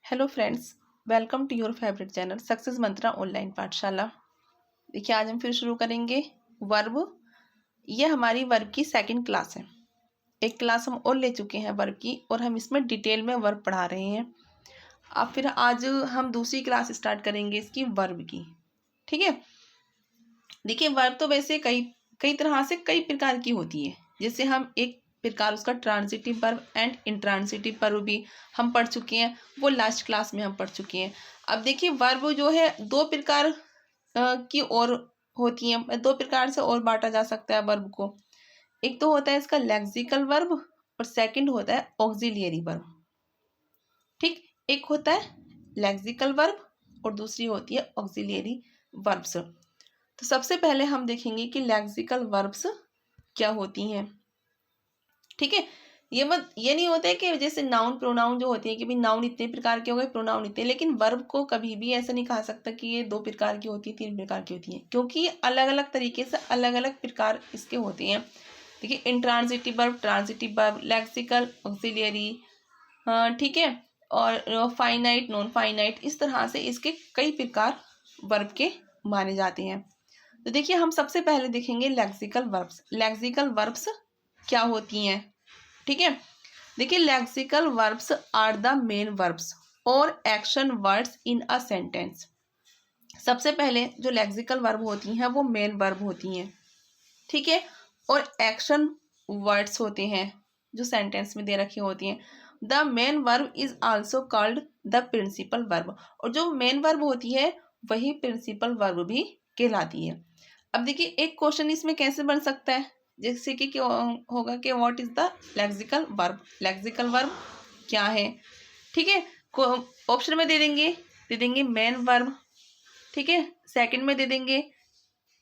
Hello friends, welcome to your favourite channel success mantra online Pathshala. देखिए, आज हम फिर शुरू करेंगे वर्ब। ये हमारी वर्ब की सेकंड क्लास है। एक क्लास हम और ले चुके हैं वर्ब की, और हम इसमें डिटेल में वर्ब पढ़ा रहे हैं। अब फिर आज हम दूसरी क्लास स्टार्ट करेंगे इसकी वर्ब की। ठीक है। देखिए, वर्ब तो वैसे कई कई तरह से कई प्रकार की होती है। जैसे हम एक प्रकार उसका transitive verb and intransitive verb भी हम पढ़ चुके हैं, वो लास्ट क्लास में हम पढ़ चुके हैं। अब देखिए, वर्ब जो है दो प्रकार की और होती हैं, दो प्रकार से और बांटा जा सकता है वर्ब को। एक तो होता है इसका लेक्सिकल वर्ब, और सेकंड होता है ऑक्सिलियरी वर्ब। ठीक, एक होता है लेक्सिकल वर्ब और दूसरी होती है ऑक्सिलियरी वर्ब्स। तो सबसे पहले हम देखेंगे कि लेक्सिकल वर्ब्स क्या होती हैं। ठीक है। ये नहीं होता है कि जैसे नाउन प्रोनाउन जो होती है कि भाई नाउन इतने प्रकार के हो गए, प्रोनाउन इतने, लेकिन वर्ब को कभी भी ऐसा नहीं कहा सकता कि ये दो प्रकार की होती है, तीन प्रकार की होती है, क्योंकि अलग अलग तरीके से अलग अलग प्रकार इसके होते हैं। देखिए, intransitive verb, transitive verb, lexical, auxiliary, ठीक है, और फाइनाइट, नॉन फाइनाइट, इस तरह से इसके कई प्रकार वर्ब के माने जाते हैं। तो देखिए, हम सबसे पहले देखेंगे लेक्सिकल वर्ब्स। लेक्सिकल वर्ब्स क्या होती हैं। ठीक है। देखिए, lexical verbs are the main verbs और action words in a sentence. सबसे पहले जो लेक्सिकल वर्ब होती हैं वो मेन वर्ब होती हैं। ठीक है। और एक्शन वर्ड्स होते हैं जो सेंटेंस में दे रखी होती हैं। The main verb is also called the principal verb, और जो मेन वर्ब होती है वही प्रिंसिपल वर्ब भी कहलाती है। अब देखिए, एक क्वेश्चन इसमें कैसे बन सकता है, जैसे कि क्या होगा कि what is the lexical verb. Lexical verb क्या है। ठीक है। ऑप्शन में दे देंगे मेन वर्ब। ठीक है। सेकंड में दे देंगे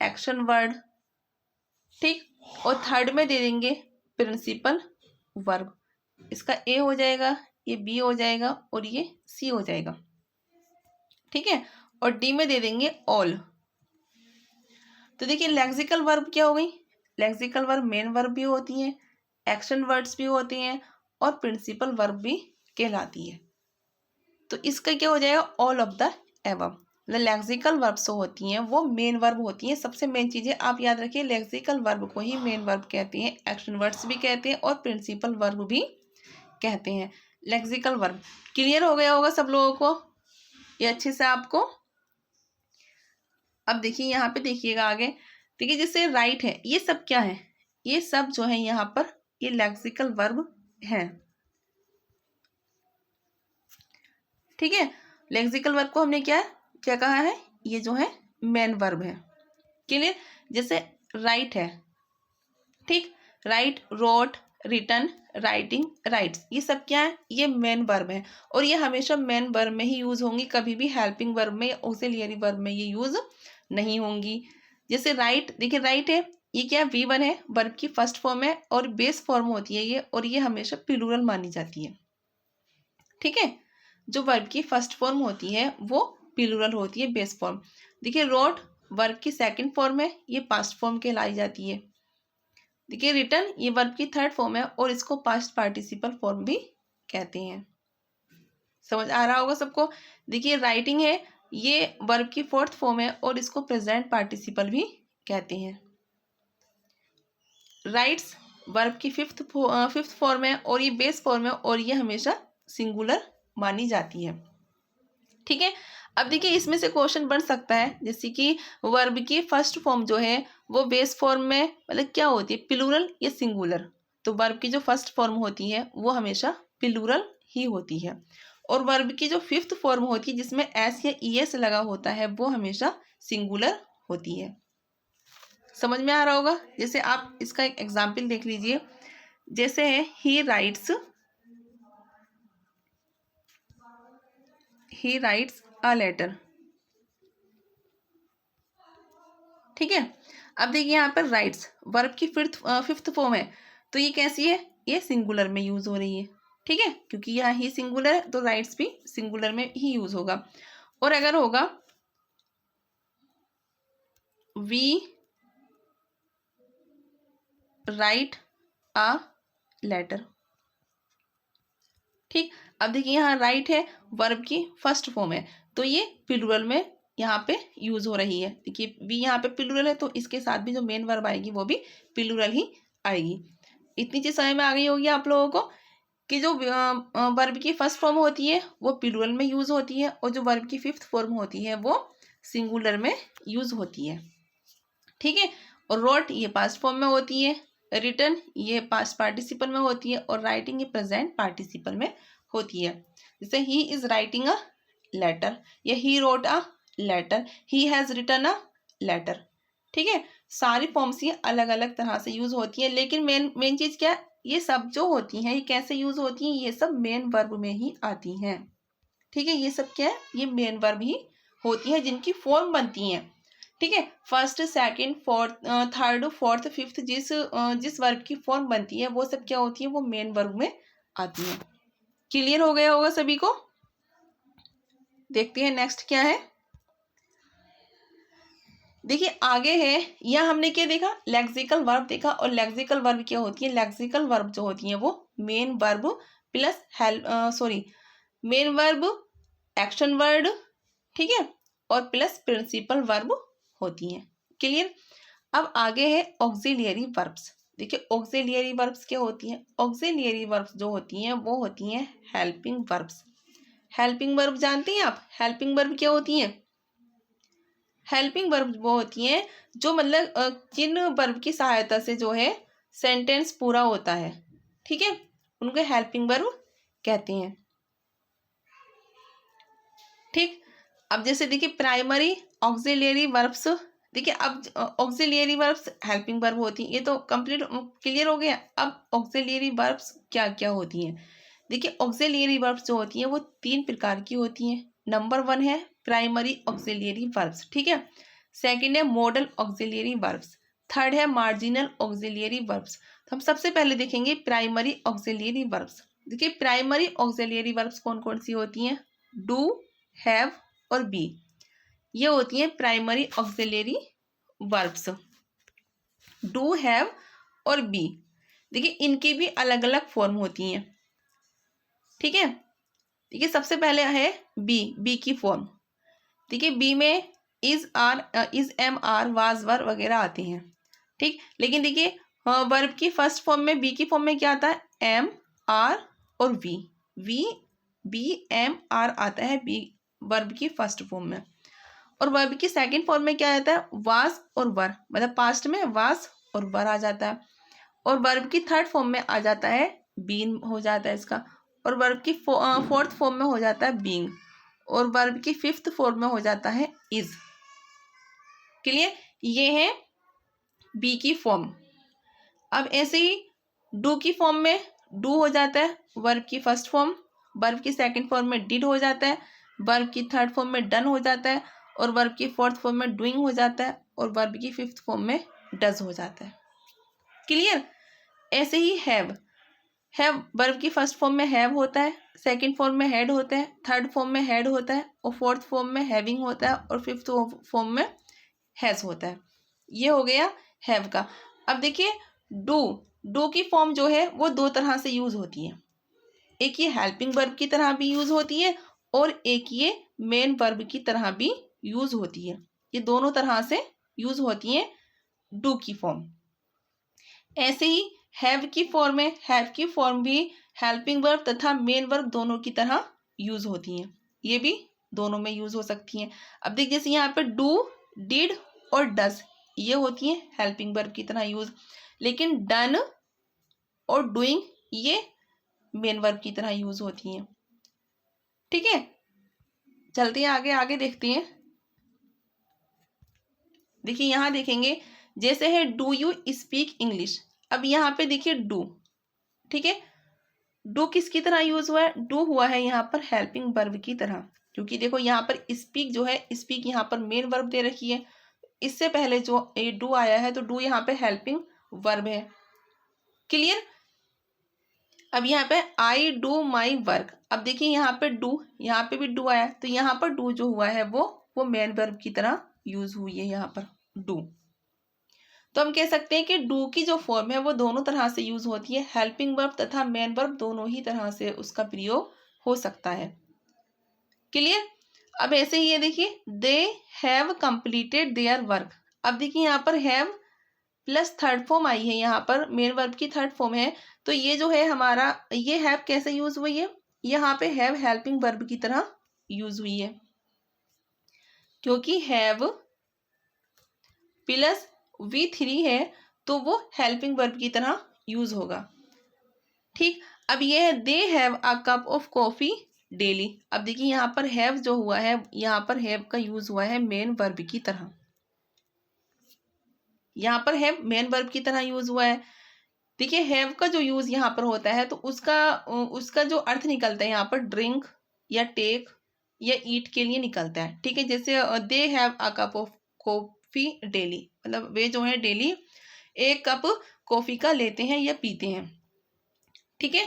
एक्शन वर्ड। ठीक। और थर्ड में दे देंगे प्रिंसिपल वर्ब। इसका ए हो जाएगा, ये बी हो जाएगा, और ये सी हो जाएगा। ठीक है। और डी में दे देंगे ऑल। तो देखिए, लेक्सिकल वर्ब क्या हो गई। लेक्सिकल वर्ब मेन वर्ब भी होती हैं, एक्शन वर्ड्स भी होते हैं, और प्रिंसिपल वर्ब भी कहलाती है। तो इसका क्या हो जाएगा, all of the above. Lexical verbs होती हैं वो मेन वर्ब होती हैं। सबसे मेन चीजें आप याद रखिए, लेक्सिकल वर्ब को ही मेन वर्ब कहते हैं, एक्शन वर्ड्स भी कहते हैं, और प्रिंसिपल वर्ब भी कहते हैं। लेक्सिकल वर्ब क्लियर हो गया होगा सब लोगों को, ये अच्छे से आपको। अब देखिए, यहाँ पे देखिएगा आगे। देखिए, जैसे राइट है, ये सब क्या है, ये सब जो है यहाँ पर ये लेक्सिकल वर्ब है। ठीक है। लेक्सिकल वर्ब को हमने क्या क्या कहा है, ये जो है मेन वर्ब है। क्लियर। जैसे राइट है, ठीक, right, wrote, written, writing, writes, ये सब क्या है, ये मेन वर्ब है, और ये हमेशा मेन वर्ब में ही यूज होंगी, कभी भी हेल्पिंग वर्ब में या ऑक्सिलियरी वर्ब में ये यूज नहीं होंगी। जैसे राइट, देखिए राइट है, ये क्या है, V1 है, वर्ब की फर्स्ट फॉर्म है और बेस फॉर्म होती है ये, और ये हमेशा प्लूरल मानी जाती है। ठीक है। जो वर्ब की फर्स्ट फॉर्म होती है वो प्लूरल होती है, बेस फॉर्म। देखिए, रोट वर्ब की सेकंड फॉर्म है, ये पास्ट फॉर्म कहलाई जाती है। देखिए, रिटर्न ये वर्ब की थर्ड फॉर्म है, और इसको पास्ट पार्टिसिपल फॉर्म भी कहते हैं। समझ आ रहा होगा सबको। देखिए, राइटिंग है, ये वर्ब की फोर्थ फॉर्म है, और इसको प्रेजेंट पार्टिसिपल भी कहते हैं। राइट्स वर्ब की फिफ्थ फॉर्म है, और ये बेस फॉर्म है, और ये हमेशा सिंगुलर मानी जाती है। ठीक है। अब देखिए, इसमें से क्वेश्चन बन सकता है, जैसे कि वर्ब की फर्स्ट फॉर्म जो है वो बेस फॉर्म में मतलब क्या होती है, प्लूरल या सिंगुलर। तो वर्ब की जो फर्स्ट फॉर्म होती है वो हमेशा प्लूरल ही होती है, और वर्ब की जो फिफ्थ फॉर्म होती है जिसमें एस या ईएस लगा होता है वो हमेशा सिंगुलर होती है। समझ में आ रहा होगा। जैसे आप इसका एक एग्जाम्पल देख लीजिए, जैसे है ही राइट्स अ लेटर। ठीक है। अब देखिए, यहाँ पर राइट्स वर्ब की फिफ्थ फॉर्म है, तो ये कैसी है, ये सिंगुलर में यूज हो रही है। ठीक है, क्योंकि यहाँ ही सिंगुलर है तो राइट्स भी सिंगुलर में ही यूज होगा। और अगर होगा वी राइट अ लेटर, ठीक, अब देखिए यहाँ राइट है, वर्ब की फर्स्ट फॉर्म है, तो ये प्लूरल में यहाँ पे यूज हो रही है। देखिए बी यहाँ पे प्लूरल है, तो इसके साथ भी जो मेन वर्ब आएगी वो भी प्लूरल ही आएगी। इतनी चीज समझ में आ गई होगी आप लोगों को कि जो वर्ब की फर्स्ट फॉर्म होती है वो प्लूरल में यूज होती है, और जो वर्ब की फिफ्थ फॉर्म होती है वो सिंगुलर में यूज होती है। ठीक है। और रोट ये पास्ट फॉर्म में होती है, रिटन ये पास्ट पार्टिसिपल में होती है, और राइटिंग ये प्रेजेंट पार्टिसिपल में होती है। जैसे he is writing a letter, या he wrote a letter, he has written a letter. ठीक है। सारी फॉर्म्स ये अलग अलग तरह से यूज होती है, लेकिन मेन चीज क्या है, ये सब जो होती हैं ये कैसे यूज होती हैं, ये सब मेन वर्ब में ही आती हैं। ठीक है। ये सब क्या है, ये मेन वर्ब ही होती है जिनकी फॉर्म बनती हैं। ठीक है। First, second, fourth, third, fourth, fifth जिस वर्ब की फॉर्म बनती है वो सब क्या होती है, वो मेन वर्ब में आती है। क्लियर हो गया होगा सभी को। देखते हैं नेक्स्ट क्या है। देखिए आगे है, यहाँ हमने क्या देखा, लेक्सिकल वर्ब देखा। और लेक्सिकल वर्ब क्या होती है, लेक्सिकल वर्ब जो होती है वो main verb plus main verb, action word, ठीक है, और प्लस प्रिंसिपल वर्ब होती हैं। क्लियर। अब आगे है ऑक्सिलियरी वर्ब्स। देखिए ऑक्सिलियरी वर्ब्स क्या होती हैं, ऑक्सिलियरी वर्ब्स जो होती हैं वो होती हैं हेल्पिंग वर्ब्स। हेल्पिंग वर्ब जानते हैं आप, हेल्पिंग वर्ब क्या होती हैं, हेल्पिंग वर्ब वो होती हैं जो मतलब जिन वर्ब की सहायता से जो है सेंटेंस पूरा होता है। ठीक है, उनको हेल्पिंग वर्ब कहते हैं। ठीक। अब जैसे देखिए प्राइमरी ऑक्सिलियरी वर्ब्स, देखिए अब ऑक्सिलियरी वर्ब्स हेल्पिंग वर्ब होती हैं, ये तो कंप्लीट क्लियर हो गया। अब ऑक्सिलियरी वर्ब्स क्या क्या होती हैं। देखिए ऑक्सिलियरी वर्ब्स जो होती हैं वो 3 प्रकार की होती हैं। नंबर 1 है प्राइमरी ऑक्सिलियरी वर्ब्स, ठीक है। सेकंड है मॉडल ऑक्सिलियरी वर्ब्स, थर्ड है मार्जिनल ऑक्सिलियरी वर्ब्स। तो हम सबसे पहले देखेंगे प्राइमरी ऑक्सिलियरी वर्ब्स। देखिए प्राइमरी ऑक्सिलियरी वर्ब्स कौन कौन सी होती हैं, डू, हैव और बी, ये होती हैं primary auxiliary verbs. Do, have और बी, देखिए इनकी भी अलग अलग फॉर्म होती हैं। ठीक है। देखिए सबसे पहले है बी की फॉर्म। देखिए बी में is, are, is, am, are, was, were वगैरह आते हैं। ठीक। लेकिन देखिए वर्ब की फर्स्ट फॉर्म में, बी की फॉर्म में क्या आता है, एम, आर और वी। बी, एम, आर आता है बी वर्ब की फर्स्ट फॉर्म में। और वर्ब की सेकंड फॉर्म में क्या आता है, वाज और वर, मतलब पास्ट में वाज और वर आ जाता है। और वर्ब की थर्ड फॉर्म में आ जाता है बीन हो जाता है इसका। और वर्ब की फोर्थ फॉर्म में हो जाता है बीइंग। और वर्ब की फिफ्थ फॉर्म में हो जाता है इज। क्लियर। ये है बी की फॉर्म। अब ऐसे ही डू की फॉर्म में डू हो जाता है वर्ब की फर्स्ट फॉर्म, वर्ब की सेकंड फॉर्म में डिड हो जाता है, वर्ब की थर्ड फॉर्म में डन हो जाता है, और वर्ब की फोर्थ फॉर्म में डूइंग हो जाता है, और वर्ब की फिफ्थ फॉर्म में डज हो जाता है। क्लियर। ऐसे ही हैव वर्ब की फर्स्ट फॉर्म में हैव होता है, सेकंड फॉर्म में हैड होता है, थर्ड फॉर्म में हैड होता है, और फोर्थ फॉर्म में हैविंग होता है, और फिफ्थ फॉर्म में हैज होता है। ये हो गया हैव का। अब देखिए डू की फॉर्म जो है वो 2 तरह से यूज होती है। एक ये हेल्पिंग वर्ब की तरह भी यूज होती है, और एक ये मेन वर्ब की तरह भी यूज होती है। ये दोनों तरह से यूज होती है डू की फॉर्म। ऐसे ही हैव की फॉर्म है, हैव की फॉर्म भी हेल्पिंग वर्ब तथा मेन वर्ब दोनों की तरह यूज होती हैं। ये भी दोनों में यूज हो सकती हैं। अब देख जैसे यहाँ पे डू, डिड और डज, ये होती हैं हेल्पिंग वर्ब की तरह यूज, लेकिन डन और डूइंग ये मेन वर्ब की तरह यूज होती हैं। ठीक है। चलते हैं आगे देखते हैं। देखिए यहां देखेंगे जैसे है डू यू स्पीक इंग्लिश। अब यहाँ पे देखिए डू, ठीक है, डू किसकी तरह यूज हुआ है, डू हुआ है यहाँ पर हेल्पिंग वर्ब की तरह, क्योंकि देखो यहाँ पर स्पीक जो है, स्पीक यहाँ पर मेन वर्ब दे रखी है, इससे पहले जो ए डू आया है तो डू यहाँ पे हेल्पिंग वर्ब है। क्लियर। अब यहाँ पे आई डू माई वर्क। अब देखिए यहाँ पे डू, यहाँ पे भी डू आया, तो यहाँ पर डू जो हुआ है वो मेन वर्ब की तरह यूज हुई है यहाँ पर डू। तो हम कह सकते हैं कि डू की जो फॉर्म है वो दोनों तरह से यूज होती है, हेल्पिंग वर्ब तथा मेन वर्ब दोनों ही तरह से उसका प्रयोग हो सकता है। क्लियर। अब ऐसे ही ये देखिए, they have completed their work. अब देखिए यहाँ पर have plus third form I है, यहाँ पर मेन वर्ब की थर्ड फॉर्म है। तो ये जो है हमारा, ये हैव कैसे यूज हुई है, यहाँ पे हैव हेल्पिंग वर्ब की तरह यूज हुई है, क्योंकि हैव प्लस V3 है तो वो हेल्पिंग वर्ब की तरह यूज होगा। ठीक। अब ये है they have a cup of coffee daily. अब देखिए यहाँ पर हैव जो हुआ है, यहाँ पर हैव का यूज हुआ है मेन वर्ब की तरह, यहाँ पर हैव मेन वर्ब की तरह यूज हुआ है। देखिए हैव का जो यूज यहाँ पर होता है तो उसका जो अर्थ निकलता है यहाँ पर ड्रिंक या टेक या ईट के लिए निकलता है। ठीक है, जैसे they have a cup of coffee daily, मतलब वे जो है डेली एक कप कॉफी का लेते हैं या पीते हैं। ठीक है,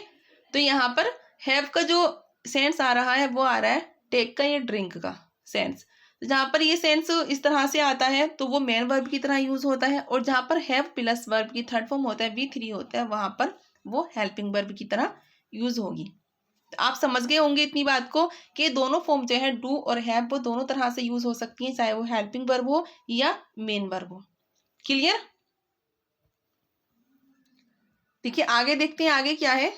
तो यहाँ पर हैव का जो सेंस आ रहा है वो आ रहा है टेक का या ड्रिंक का सेंस। जहाँ पर ये सेंस इस तरह से आता है तो वो मेन वर्ब की तरह यूज होता है, और जहाँ पर हैव प्लस वर्ब की थर्ड फॉर्म होता है V3 होता है, वहां पर वो हेल्पिंग वर्ब की तरह यूज होगी। तो आप समझ गए होंगे इतनी बात को कि दोनों फॉर्म जो है डू और हैव वो दोनों तरह से यूज हो सकती है, चाहे वो हेल्पिंग वर्ब हो या मेन वर्ब हो। क्लियर। देखिए आगे देखते हैं, आगे क्या है।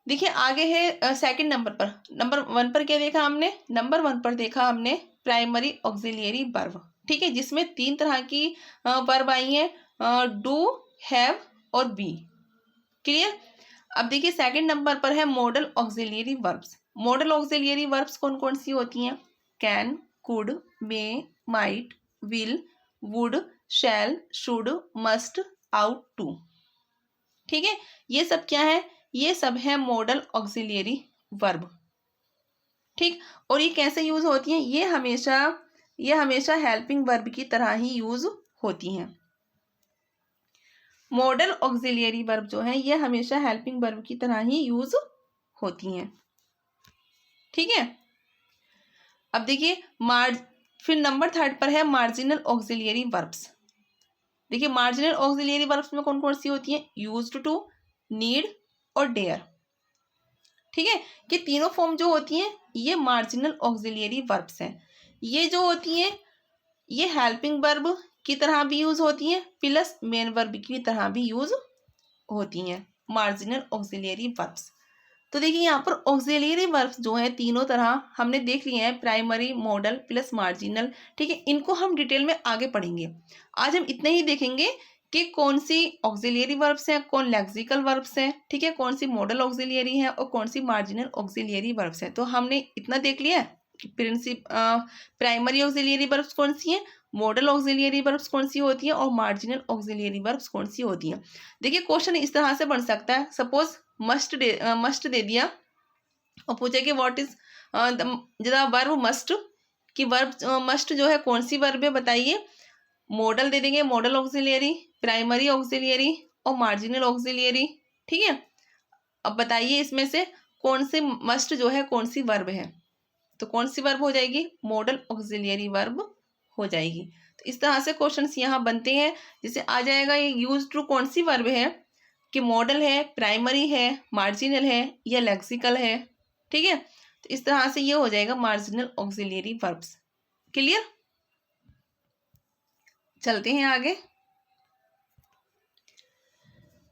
देखिए आगे है सेकंड नंबर पर, नंबर 1 पर क्या देखा हमने, नंबर 1 पर देखा हमने प्राइमरी ऑक्सिलियरी वर्ब। ठीक है, जिसमें 3 तरह की वर्ब आई हैं, डू, हैव और बी। क्लियर। अब देखिए सेकंड नंबर पर है modal auxiliary verbs. Modal auxiliary verbs कौन कौन सी होती हैं, can, could, may, might, will, would, shall, should, must, ought to. ठीक है, ये सब क्या है, ये सब है मॉडल ऑक्सिलियरी वर्ब। ठीक, और ये कैसे यूज होती हैं, ये हमेशा हेल्पिंग वर्ब की तरह ही यूज होती हैं। मॉडल ऑक्सिलियरी वर्ब जो है ये हमेशा हेल्पिंग वर्ब की तरह ही यूज होती हैं। ठीक है। अब देखिए फिर नंबर 3 पर है मार्जिनल ऑक्सिलियरी वर्ब्स। देखिए मार्जिनल ऑक्सिलियरी वर्ब्स में कौन कौन सी होती हैं, यूज्ड टू, नीड और डेयर। ठीक है, कि तीनों फॉर्म जो होती हैं ये मार्जिनल ऑक्सिलियरी वर्ब्स हैं। ये जो होती हैं ये हेल्पिंग वर्ब की तरह भी यूज होती हैं, प्लस मेन वर्ब की तरह भी यूज होती हैं मार्जिनल ऑक्सिलियरी वर्ब्स। तो देखिए यहाँ पर ऑक्सिलियरी वर्ब्स जो है तीनों तरह हमने देख लिए हैं, प्राइमरी, मॉडल प्लस मार्जिनल। ठीक है, इनको हम डिटेल में आगे पढ़ेंगे। आज हम इतने ही देखेंगे कि कौन सी ऑक्सिलियरी वर्ब्स हैं, कौन लेक्सिकल वर्ब्स हैं, ठीक है, कौन सी मॉडल ऑक्सिलियरी है और कौन सी मार्जिनल ऑक्सिलियरी वर्ब्स है। तो हमने इतना देख लिया कि प्राइमरी ऑक्सिलियरी वर्ब्स कौन सी हैं, मॉडल ऑक्सिलियरी वर्ब्स कौन सी होती हैं और मार्जिनल ऑक्सिलियरी वर्ब्स कौन सी होती हैं। देखिए क्वेश्चन इस तरह से बन सकता है, सपोज मस्ट दे दिया और पूछे कि what is the verb must, कि वर्ब मस्ट जो है कौन सी वर्ब है बताइए। मॉडल दे देंगे, मॉडल ऑक्सिलियरी, प्राइमरी ऑक्सिलियरी और मार्जिनल ऑक्सिलियरी। ठीक है, अब बताइए इसमें से कौन से मस्ट जो है कौन सी वर्ब है, तो कौन सी वर्ब हो जाएगी, मॉडल ऑक्सिलियरी वर्ब हो जाएगी। तो इस तरह से क्वेश्चंस यहाँ बनते हैं, जैसे आ जाएगा ये यूज टू कौन सी वर्ब है, कि मॉडल है, प्राइमरी है, मार्जिनल है या लेक्सिकल है। ठीक है, तो इस तरह से ये हो जाएगा मार्जिनल ऑक्सिलियरी वर्ब्स। क्लियर। चलते हैं आगे।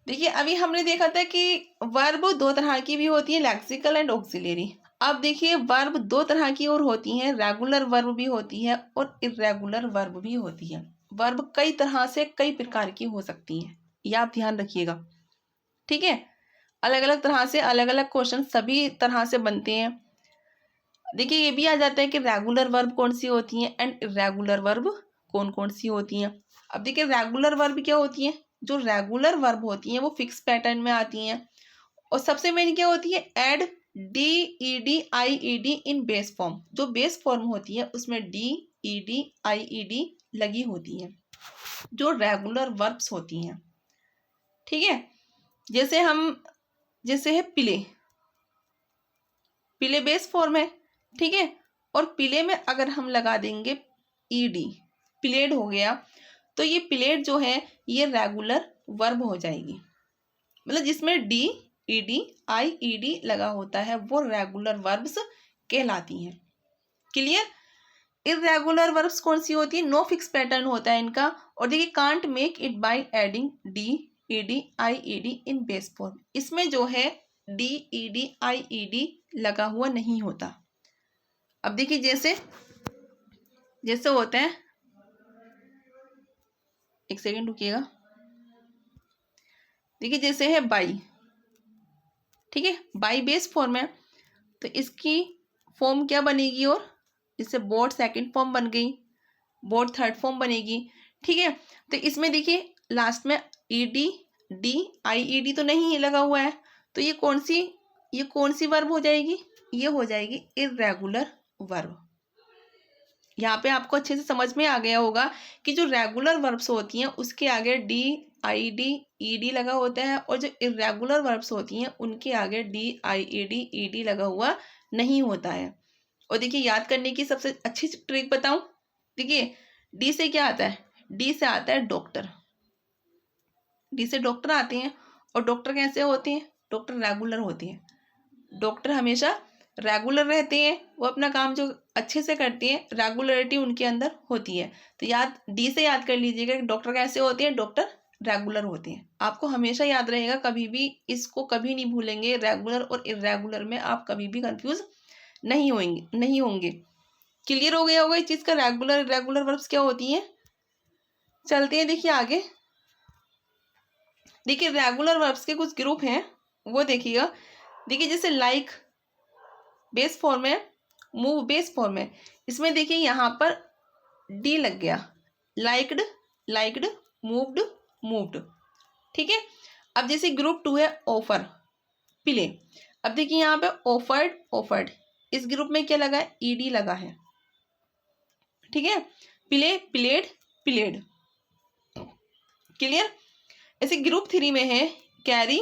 देखिए अभी हमने देखा था कि वर्ब 2 तरह की भी होती है, लेक्सिकल एंड ऑक्सिलियरी। अब देखिए वर्ब 2 तरह की और होती हैं, रेगुलर वर्ब भी होती है और इर्रेगुलर वर्ब भी होती है। वर्ब कई तरह से कई प्रकार की हो सकती हैं, ये आप ध्यान रखिएगा। ठीक है, अलग अलग तरह से अलग अलग क्वेश्चन सभी तरह से बनते हैं। देखिए ये भी आ जाता है कि रेगुलर वर्ब कौन सी होती हैं एंड इर्रेगुलर वर्ब कौन कौन सी होती हैं। अब देखिए रेगुलर वर्ब क्या होती है, जो रेगुलर वर्ब होती हैं वो फिक्स पैटर्न में आती हैं, और सबसे मेन क्या होती है, एड DED IED इन बेस फॉर्म। जो बेस फॉर्म होती है उसमें DED IED लगी होती है, जो रेगुलर वर्ब्स होती हैं। ठीक है, जैसे है पिले, पिले बेस फॉर्म है। ठीक है, और पिले में अगर हम लगा देंगे ED, प्लेड हो गया, तो ये प्लेड जो है ये रेगुलर वर्ब हो जाएगी, मतलब जिसमें ईडी आईईडी लगा होता है वो रेगुलर वर्ब्स कहलाती हैं। क्लियर। इर्रेगुलर वर्ब्स कौन सी होती है? नो फिक्स पैटर्न होता है इनका। और देखिए can't make it by adding D ED IED in base form, इसमें जो है डी ईडी आईईडी लगा हुआ नहीं होता। अब देखिए जैसे जैसे होते हैं, एक सेकेंड रुकिएगा। देखिए जैसे है बाई, ठीक है, बाई बेस फॉर्म है तो इसकी फॉर्म क्या बनेगी? और जिससे बोर्ड सेकंड फॉर्म बन गई, बोर्ड थर्ड फॉर्म बनेगी। ठीक है, तो इसमें देखिए लास्ट में ईडी डी आईईडी तो नहीं लगा हुआ है, तो ये कौन सी वर्ब हो जाएगी? ये हो जाएगी इर्रेगुलर वर्ब। यहाँ पे आपको अच्छे से समझ में आ गया होगा कि जो रेगुलर वर्ब्स होती हैं उसके आगे डी आईडी ईडी लगा होता है, और जो इर्रेगुलर वर्ब्स होती हैं उनके आगे डी आईईडी ईडी लगा हुआ नहीं होता है। और देखिए याद करने की सबसे अच्छी ट्रिक बताऊं, देखिए डी से क्या आता है? डी से आता है डॉक्टर। डी से डॉक्टर आते हैं, और डॉक्टर कैसे होते हैं? डॉक्टर रेगुलर होते हैं। डॉक्टर हमेशा रेगुलर रहते हैं, वो अपना काम जो अच्छे से करते हैं, रेगुलरिटी उनके अंदर होती है। तो डी से याद कर लीजिएगा डॉक्टर कैसे होते हैं? डॉक्टर रेगुलर होते हैं। आपको हमेशा याद रहेगा, कभी भी इसको कभी नहीं भूलेंगे। रेगुलर और इर्रेगुलर में आप कभी भी कंफ्यूज नहीं होंगे। क्लियर हो गया होगा इस चीज का, रेगुलर इर्रेगुलर वर्ब्स क्या होती हैं। चलते हैं देखिए आगे। देखिए रेगुलर वर्ब्स के कुछ ग्रुप हैं, वो देखिएगा। देखिए जैसे लाइक बेस फॉर्म है, मूव बेस फॉर्म है, इसमें देखिए यहाँ पर डी लग गया। Liked liked, moved moved. ठीक है, अब जैसे ग्रुप 2 है ऑफर प्ले। अब देखिए यहाँ पे ऑफर्ड ऑफर्ड, इस ग्रुप में क्या लगा है? ईडी लगा है। ठीक है, प्ले प्लेड प्लेड। क्लियर। ऐसे ग्रुप 3 में है कैरी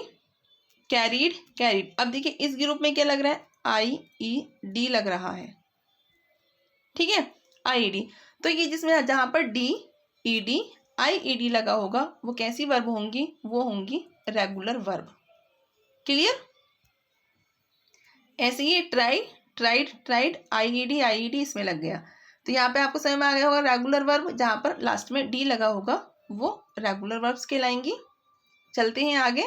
कैरीड कैरीड। अब देखिए इस ग्रुप में क्या लग रहा है? आई ई डी लग रहा है। ठीक है, आई ई डी। तो ये जिसमें जहां पर D E D I E D लगा होगा वो कैसी वर्ब होंगी? वो होंगी रेगुलर वर्ब। क्लियर। ऐसे ही try tried tried I E D इसमें लग गया, तो यहाँ पे आपको समझ में आ गया होगा रेगुलर वर्ब जहां पर लास्ट में डी लगा होगा वो रेगुलर वर्ब्स कहलाएंगी। चलते हैं आगे।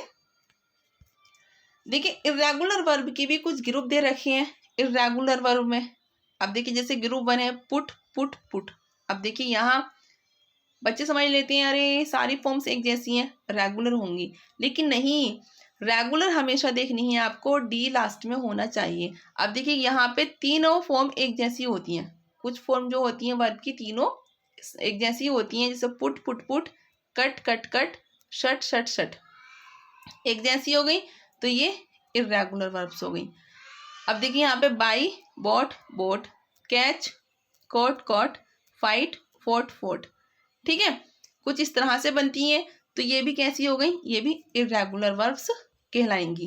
देखिए इर्रेगुलर वर्ब की भी कुछ ग्रुप दे रखे हैं इर्रेगुलर वर्ब में। अब देखिए जैसे ग्रुप 1 है पुट पुट पुट। अब देखिए यहाँ बच्चे समझ लेते हैं अरे सारी फॉर्म्स एक जैसी हैं, रेगुलर होंगी, लेकिन नहीं, रेगुलर हमेशा देखनी है आपको, डी लास्ट में होना चाहिए। अब देखिए यहाँ पे तीनों फॉर्म एक जैसी होती हैं। कुछ फॉर्म जो होती हैं वर्ब की तीनों एक जैसी होती हैं, जैसे put put put, cut cut cut, shut shut shut, एक जैसी हो गई, तो ये इर्रेगुलर वर्ब्स हो गई। अब देखिए यहाँ पे buy bought bought, catch caught caught, fight fought fought. ठीक है, कुछ इस तरह से बनती हैं, तो ये भी कैसी हो गई? ये भी इर्रेगुलर वर्ब्स कहलाएंगी।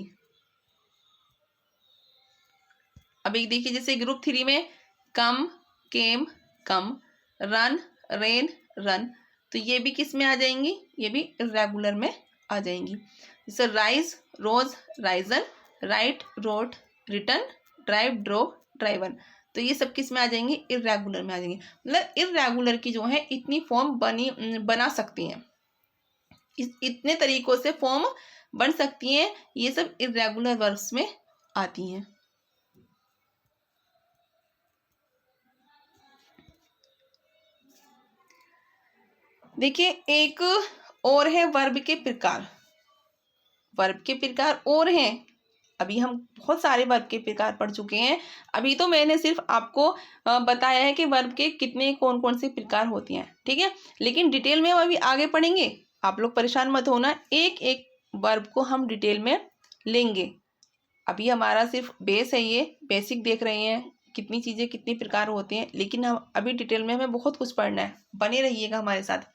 अब एक देखिए जैसे ग्रुप 3 में कम केम कम, रन रेन रन, तो ये भी किस में आ जाएंगी? ये भी इर्रेगुलर में आ जाएंगी। जैसे rise rose risen, write wrote written, drive drove driven, तो ये सब किस में आ जाएंगे? इर्रेगुलर में आ जाएंगे। मतलब इर्रेगुलर की जो है इतनी फॉर्म बना सकती हैं, इतने तरीकों से फॉर्म बन सकती हैं, ये सब इर्रेगुलर वर्ब्स में आती हैं। देखिए एक और है वर्ब के प्रकार। वर्ब के प्रकार और हैं, अभी हम बहुत सारे वर्ब के प्रकार पढ़ चुके हैं। अभी तो मैंने सिर्फ आपको बताया है कि वर्ब के कितने कौन कौन से प्रकार होते हैं। ठीक है, लेकिन डिटेल में हम अभी आगे पढ़ेंगे, आप लोग परेशान मत होना, एक एक वर्ब को हम डिटेल में लेंगे। अभी हमारा सिर्फ बेस है, ये बेसिक देख रहे हैं कितनी चीज़ें कितनी प्रकार होते हैं, लेकिन हम अभी डिटेल में हमें बहुत कुछ पढ़ना है, बने रहिएगा हमारे साथ।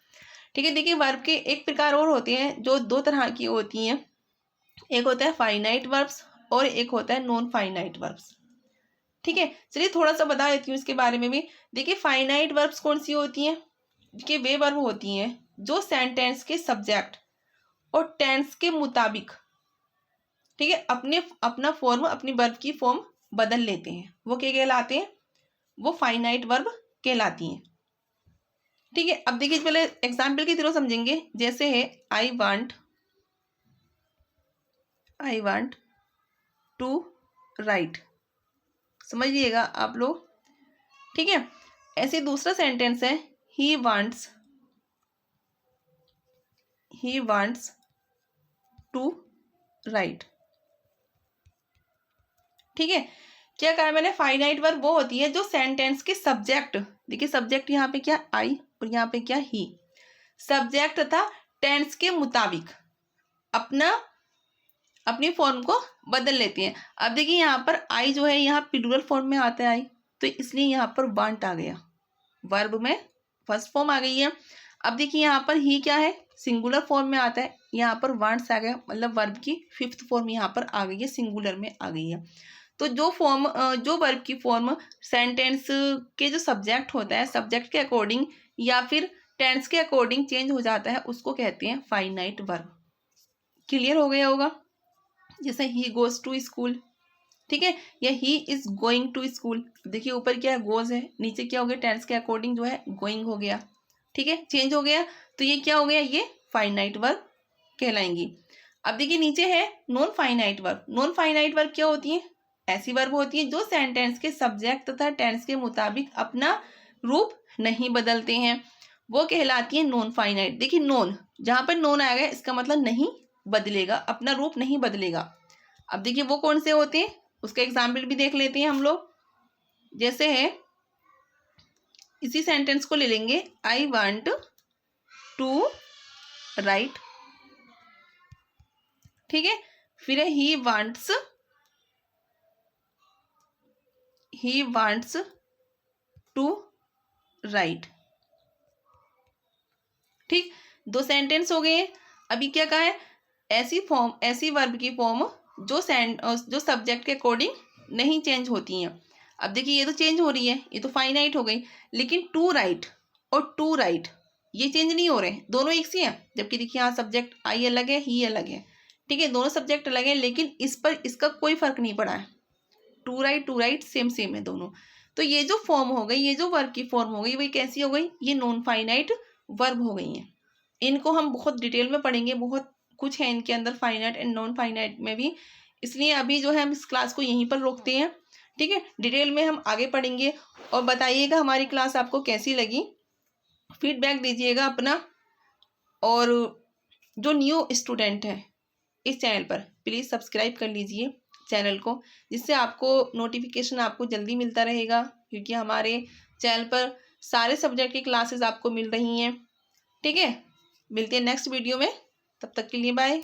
ठीक है, देखिए वर्ब के एक प्रकार और होते हैं जो 2 तरह की होती हैं, एक होता है फाइनाइट वर्ब्स और एक होता है नॉन फाइनाइट वर्ब्स। ठीक है, चलिए थोड़ा सा बता देती हूँ इसके बारे में भी। देखिए फाइनाइट वर्ब्स कौन सी होती हैं? देखिए वे वर्ब होती हैं जो सेंटेंस के सब्जेक्ट और टेंस के मुताबिक, ठीक है, अपने अपना फॉर्म, अपनी वर्ब की फॉर्म बदल लेते हैं, वो क्या कहलाते हैं, वो फाइनाइट वर्ब कहलाती हैं। ठीक है, अब देखिए पहले एग्जाम्पल की तरह समझेंगे। जैसे है आई वांट टू राइट, समझिएगा आप लोग। ठीक है, ऐसे दूसरा सेंटेंस है ही वांट्स टू राइट। ठीक है, क्या कहा मैंने, फाइनाइट वर्ब वो होती है जो सेंटेंस के सब्जेक्ट, देखिए सब्जेक्ट यहाँ पे क्या आई और यहाँ पे क्या ही, सब्जेक्ट तथा टेंस के मुताबिक अपनी फॉर्म को बदल लेती हैं। अब देखिए यहाँ पर आई जो है यहाँ प्लूरल फॉर्म में आता है आई, तो इसलिए यहाँ पर वांट आ गया, वर्ब में फर्स्ट फॉर्म आ गई है। अब देखिए यहाँ पर ही क्या है, सिंगुलर फॉर्म में आता है, यहाँ पर वांट्स आ गया, मतलब वर्ब की फिफ्थ फॉर्म यहाँ पर आ गई है, सिंगुलर में आ गई है। तो जो वर्ब की फॉर्म सेंटेंस के जो सब्जेक्ट होता है, सब्जेक्ट के अकॉर्डिंग या फिर टेंस के अकॉर्डिंग चेंज हो जाता है, उसको कहते हैं फाइनाइट वर्ब। क्लियर हो गया होगा। जैसे ही गोज टू स्कूल, ठीक है, या he is going to school, देखिए ऊपर क्या है गोज है, नीचे क्या हो गया, टेंस के अकॉर्डिंग जो है गोइंग हो गया। ठीक है, चेंज हो गया, तो ये क्या हो गया, ये फाइनाइट वर्ब कहलाएंगी। अब देखिए नीचे है non finite verb. Non finite verb क्या होती है, ऐसी वर्ब होती है जो सेंटेंस के सब्जेक्ट तथा टेंस के मुताबिक अपना रूप नहीं बदलते हैं, वो कहलाती है नॉन फाइनाइट। देखिए नॉन, जहां पर नॉन आएगा इसका मतलब नहीं बदलेगा, अपना रूप नहीं बदलेगा। अब देखिए वो कौन से होते हैं, उसका एग्जाम्पल भी देख लेते हैं हम लोग। जैसे है, इसी सेंटेंस को ले लेंगे, आई वांट टू राइट। ठीक है, फिर है ही वांट्स टू राइट। ठीक, दो सेंटेंस हो गए। अभी क्या कहा है, ऐसी वर्ब की फॉर्म जो सब्जेक्ट के अकॉर्डिंग नहीं चेंज होती हैं। अब देखिए ये तो चेंज हो रही है, ये तो फाइनाइट हो गई, लेकिन टू राइट और टू राइट ये चेंज नहीं हो रहे, दोनों एक सी हैं। जबकि देखिए यहाँ सब्जेक्ट आई अलग है, ही अलग है। ठीक है, दोनों सब्जेक्ट अलग है, लेकिन इस पर इसका कोई फर्क नहीं पड़ा है, टू राइट सेम है दोनों। तो ये जो फॉर्म हो गई, ये जो वर्ब की फॉर्म हो गई, वही कैसी हो गई, ये नॉन फाइनाइट वर्ब हो गई है। इनको हम बहुत डिटेल में पढ़ेंगे, बहुत कुछ है इनके अंदर फाइनाइट एंड नॉन फाइनाइट में भी, इसलिए अभी जो है हम इस क्लास को यहीं पर रोकते हैं। ठीक है, डिटेल में हम आगे पढ़ेंगे। और बताइएगा हमारी क्लास आपको कैसी लगी, फीडबैक दीजिएगा अपना। और जो न्यू स्टूडेंट है इस चैनल पर, प्लीज़ सब्सक्राइब कर लीजिए चैनल को, जिससे आपको नोटिफिकेशन आपको जल्दी मिलता रहेगा, क्योंकि हमारे चैनल पर सारे सब्जेक्ट की क्लासेस आपको मिल रही हैं। ठीक है, मिलते हैं नेक्स्ट वीडियो में, तब तक के लिए बाय।